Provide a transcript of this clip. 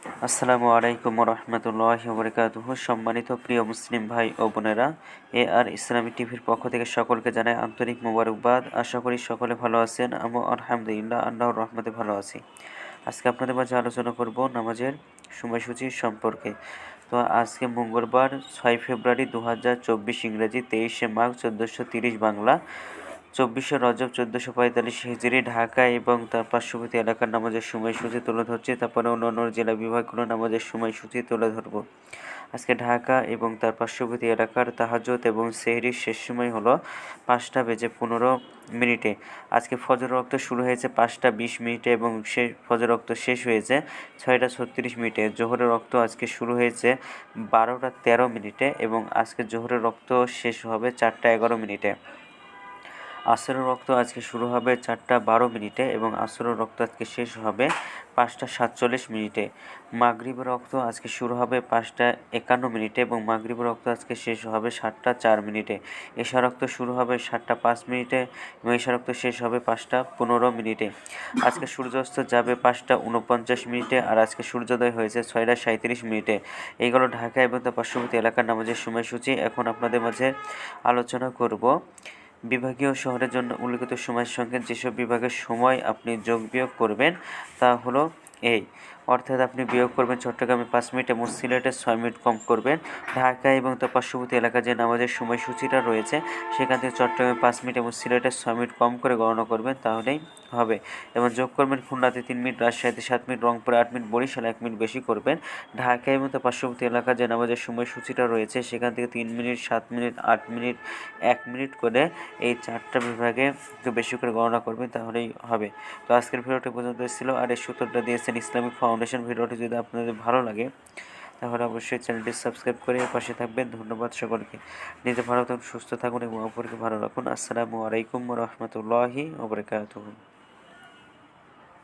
আসসালামু আলাইকুম রহমতুল্লাহি ওবরাকাতুহু। সম্মানিত প্রিয় মুসলিম ভাই ও বোনেরা, আর ইসলামী টিভির পক্ষ থেকে সকলকে জানাই আন্তরিক মোবারকবাদ। আশা করি সকলে ভালো আছেন। আমি আলহামদুলিল্লাহ আল্লাহর রহমতে ভালো আছি। আজকে আপনাদের মাঝে আলোচনা করব নামাজের সময়সূচি সম্পর্কে। তো আজকে মঙ্গলবার 6 ফেব্রুয়ারি 2024, ইংরেজি 23শে মাঘ 1430 বাংলা, 24শে রজব 1445 হিজরি, ঢাকা এবং তার পার্শ্ববর্তী এলাকার নামাজের সময়সূচি তুলে ধরছি। তারপরে অন্যান্য জেলা বিভাগগুলোর নামাজের সময়সূচি তুলে ধরব। আজকে ঢাকা এবং তার পার্শ্ববর্তী এলাকার তাহাজ্জুদ এবং সেহরির শেষ সময় হলো 5:15। আজকে ফজর রক্ত শুরু হয়েছে 5:20 এবং ফজর রক্ত শেষ হয়েছে 6:36। জোহরের রক্ত আজকে শুরু হয়েছে 12:13 এবং আজকে জোহরের রক্ত শেষ হবে 4:11। আসরের রক্ত আজকে শুরু হবে 4:12 এবং আসরের রক্ত আজকে শেষ হবে 5:47। মাগরিবের রক্ত আজকে শুরু হবে 5:51 এবং মাগরিবের রক্ত আজকে শেষ হবে 7:04। এশা রক্ত শুরু হবে 7:05 এবং এশা রক্ত শেষ হবে 5:15। আজকে সূর্যাস্ত যাবে 5:49 আর আজকে সূর্যোদয় হয়েছে 6:37। এইগুলো ঢাকা এবং তার পার্শ্ববর্তী এলাকার নামাজের সময়সূচি। এখন আপনাদের মাঝে আলোচনা করব বিভাগীয় শহরের জন্য উল্লিখিত সময়ের সঙ্গে যেসব বিভাগের সময় আপনি যোগ বিয়োগ করবেন তা হলো এই। অর্থাৎ আপনি বিয়োগ করবেন চট্টগ্রামে 5 মিনিট এবং সিলেটে 6 মিনিট কম করবেন। ঢাকা এবং তার পার্শ্ববর্তী এলাকায় যে নামাজের সময়সূচিটা রয়েছে সেখান থেকে চট্টগ্রামে 5 মিনিট এবং সিলেটে 6 মিনিট কম করে গণনা করবেন, তাহলেই হবে। এবং যোগ করবেন খুলনাতে 3 মিনিট, রাজশাহীতে 7 মিনিট, রংপুরে 8 মিনিট, বরিশালে 1 মিনিট বেশি করবেন। ঢাকা এবং তার পার্শ্ববর্তী এলাকায় যে নামাজের সময়সূচিটা রয়েছে সেখান থেকে 3 মিনিট, 7 মিনিট, 8 মিনিট, 1 মিনিট করে এই 4টা বিভাগে একটু বেশি করে গণনা করবেন, তাহলেই হবে। তো আজকের ভিডিওটি পর্যন্ত ছিল, আর এই সূত্রটা দিয়েছেন ইসলামিক ফাউন্ডেশন। ভিডিওটি যদি আপনাদের ভালো লাগে তাহলে অবশ্যই চ্যানেলটি সাবস্ক্রাইব করে পাশে থাকবেন। ধন্যবাদ সকলকে। নিজে ভালো থাকুন, সুস্থ থাকুন এবং অপরকে ভালো রাখুন। আসসালামু আলাইকুম রহমতুল্লাহি ওয়া বারাকাতুহু।